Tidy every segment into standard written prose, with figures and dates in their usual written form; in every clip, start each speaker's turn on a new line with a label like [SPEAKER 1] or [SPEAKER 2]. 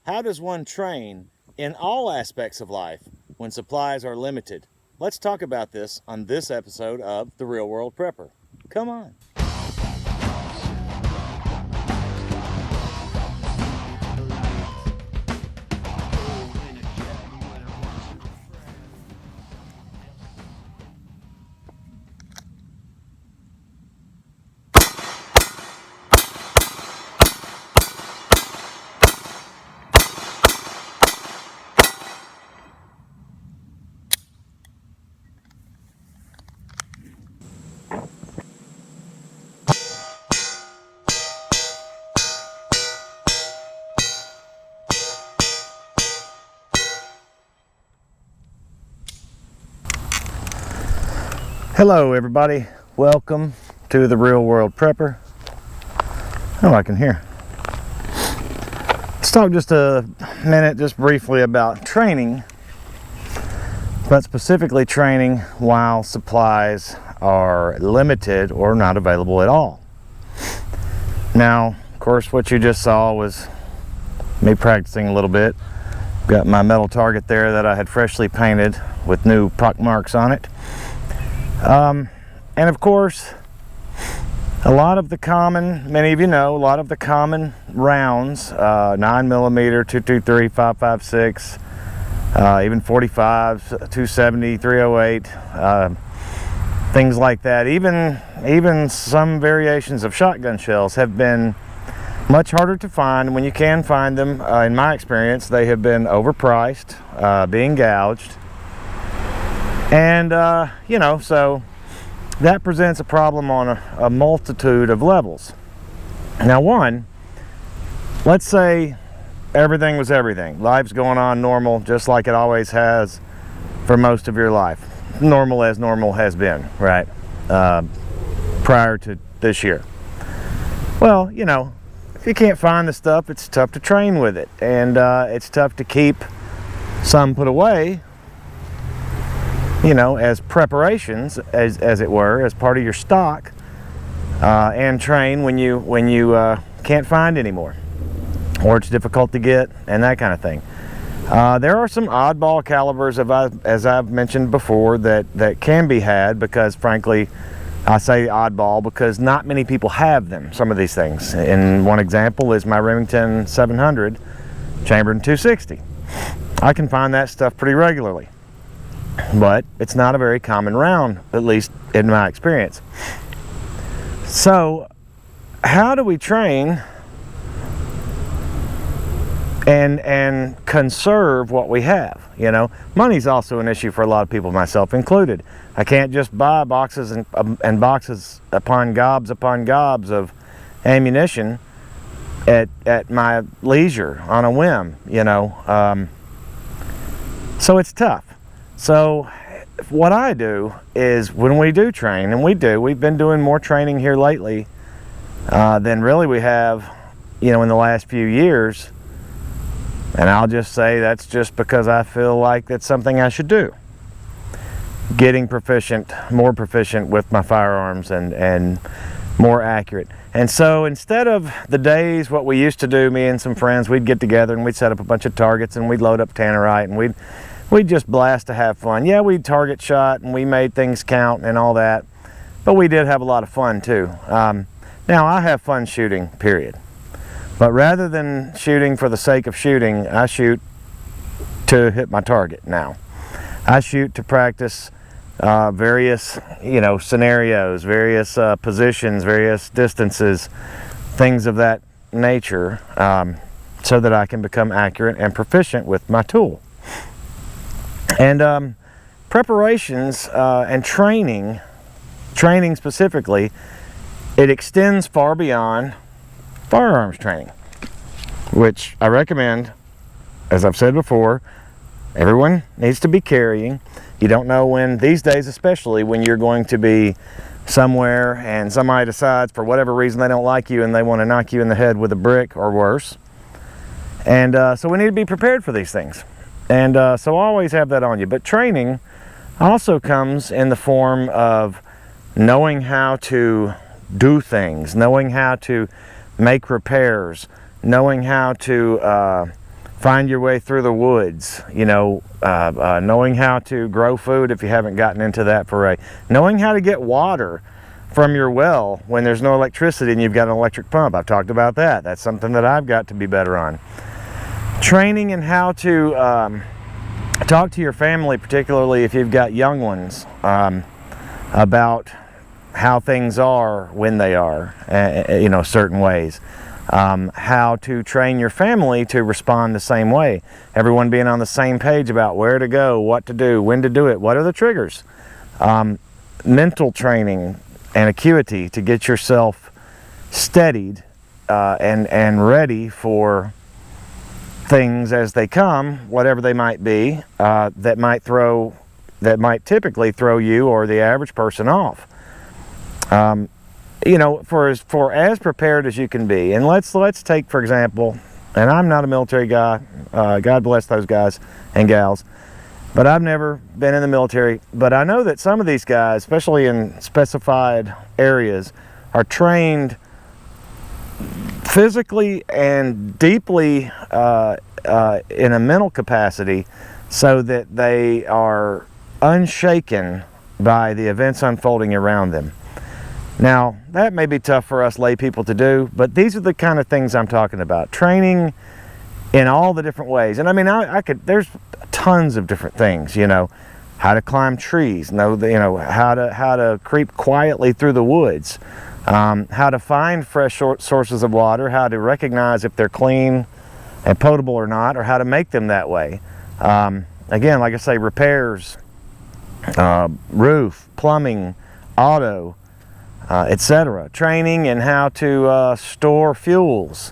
[SPEAKER 1] How does one train in all aspects of life when supplies are limited? Let's talk about this on this episode of The Real World Prepper. Come on. Hello everybody, welcome to The Real World Prepper. Oh, I can hear. Let's talk just a minute, just briefly about training, but specifically training while supplies are limited or not available at all. Now, of course, what you just saw was me practicing a little bit. Got my metal target there that I had freshly painted with new pock marks on it. And of course, a lot of the common, many of you know, a lot of the common rounds, 9mm, 223, 5.56, even 45s, 270, 308, things like that. Even some variations of shotgun shells have been much harder to find. When you can find them, in my experience, they have been overpriced, being gouged. And, you know, so that presents a problem on a multitude of levels. Now, one, let's say everything was everything. Life's going on normal, just like it always has for most of your life. Normal as normal has been, right? Prior to this year. Well, you know, if you can't find the stuff, it's tough to train with it. And it's tough to keep some put away, you know, as preparations, as it were, as part of your stock, and train when you can't find anymore, or it's difficult to get, and that kind of thing. There are some oddball calibers, as I've mentioned before, that can be had, because frankly, I say oddball because not many people have them, some of these things. And one example is my Remington 700 chambered in 260. I can find that stuff pretty regularly, but it's not a very common round, at least in my experience. So how do we train and conserve what we have? You know, money's also an issue for a lot of people, myself included. I can't just buy boxes and boxes upon gobs of ammunition at my leisure on a whim, you know. So it's tough. So what I do is, when we do train, and we've been doing more training here lately than really we have, you know, in the last few years. And I'll just say that's just because I feel like that's something I should do. Getting more proficient with my firearms and more accurate. And so instead of the days, what we used to do, me and some friends, we'd get together and we'd set up a bunch of targets and we'd load up Tannerite and we'd just blast to have fun. Yeah, we'd target shot and we made things count and all that, but we did have a lot of fun too. Now, I have fun shooting, period. But rather than shooting for the sake of shooting, I shoot to hit my target now. I shoot to practice various, you know, scenarios, various positions, various distances, things of that nature, so that I can become accurate and proficient with my tool. And preparations and training specifically, it extends far beyond firearms training, which I recommend. As I've said before, everyone needs to be carrying. You don't know when, these days especially, when you're going to be somewhere and somebody decides for whatever reason they don't like you and they want to knock you in the head with a brick or worse. And so we need to be prepared for these things. And so always have that on you. But training also comes in the form of knowing how to do things, knowing how to make repairs, knowing how to find your way through the woods, you know, knowing how to grow food if you haven't gotten into that foray, knowing how to get water from your well when there's no electricity and you've got an electric pump. I've talked about that. That's something that I've got to be better on. Training in how to talk to your family, particularly if you've got young ones, about how things are when they are, you know, certain ways. How to train your family to respond the same way. Everyone being on the same page about where to go, what to do, when to do it, what are the triggers. Mental training and acuity to get yourself steadied and ready for things as they come, whatever they might be, that might typically throw you or the average person off. You know, for as prepared as you can be. And let's take, for example, and I'm not a military guy, God bless those guys and gals, but I've never been in the military. But I know that some of these guys, especially in specified areas, are trained physically and deeply in a mental capacity so that they are unshaken by the events unfolding around them. Now, that may be tough for us lay people to do, but these are the kind of things I'm talking about. Training in all the different ways. And I mean, there's tons of different things, you know, how to climb trees, how to creep quietly through the woods, how to find fresh sources of water, how to recognize if they're clean and potable or not, or how to make them that way. Again, like I say, repairs, roof, plumbing, auto, etc. Training in how to store fuels,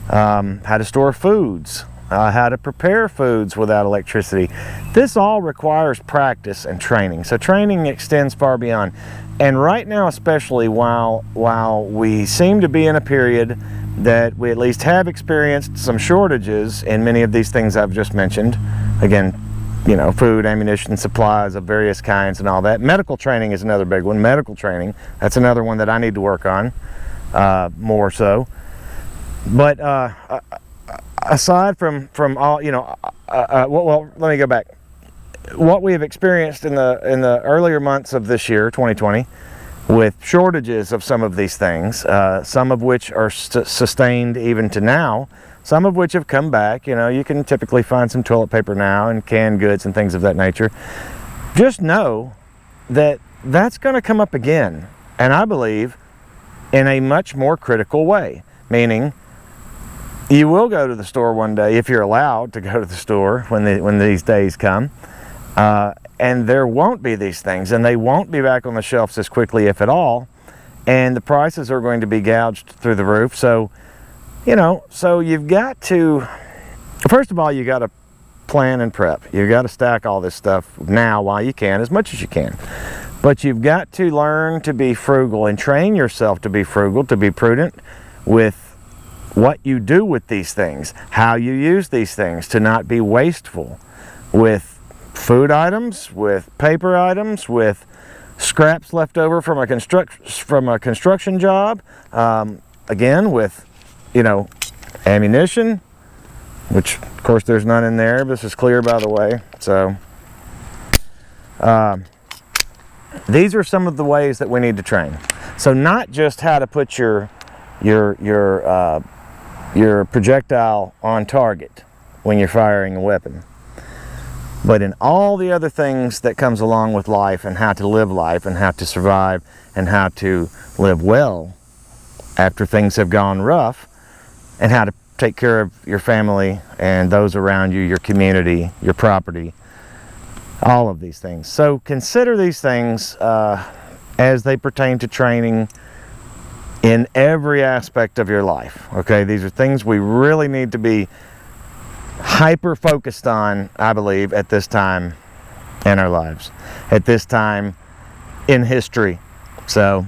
[SPEAKER 1] how to store foods, how to prepare foods without electricity. This all requires practice and training. So training extends far beyond. And right now, especially while we seem to be in a period that we at least have experienced some shortages in many of these things I've just mentioned. Again, you know, food, ammunition, supplies of various kinds and all that. Medical training is another big one. Medical training, that's another one that I need to work on more so. But aside from all, you know, well, let me go back. What we have experienced in the earlier months of this year, 2020, with shortages of some of these things, some of which are sustained even to now, some of which have come back. You know, you can typically find some toilet paper now and canned goods and things of that nature. Just know that that's going to come up again, and I believe in a much more critical way, meaning you will go to the store one day, if you're allowed to go to the store when these days come, and there won't be these things, and they won't be back on the shelves as quickly, if at all, and the prices are going to be gouged through the roof. So, you know, so you've got to, first of all, you got to plan and prep. You've got to stack all this stuff now while you can, as much as you can. But you've got to learn to be frugal and train yourself to be frugal, to be prudent with what you do with these things, how you use these things, to not be wasteful with food items, with paper items, with scraps left over from a construction job, again with, you know, ammunition, which of course there's none in there. This is clear, by the way. So these are some of the ways that we need to train. So not just how to put your projectile on target when you're firing a weapon, but in all the other things that comes along with life, and how to live life, and how to survive, and how to live well after things have gone rough, and how to take care of your family and those around you, your community, your property, all of these things. So consider these things as they pertain to training in every aspect of your life. Okay, these are things we really need to be hyper focused on, I believe, at this time in our lives, at this time in history. So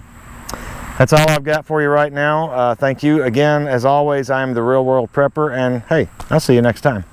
[SPEAKER 1] that's all I've got for you right now. Thank you again. As always, I'm the Real World Prepper, and hey, I'll see you next time.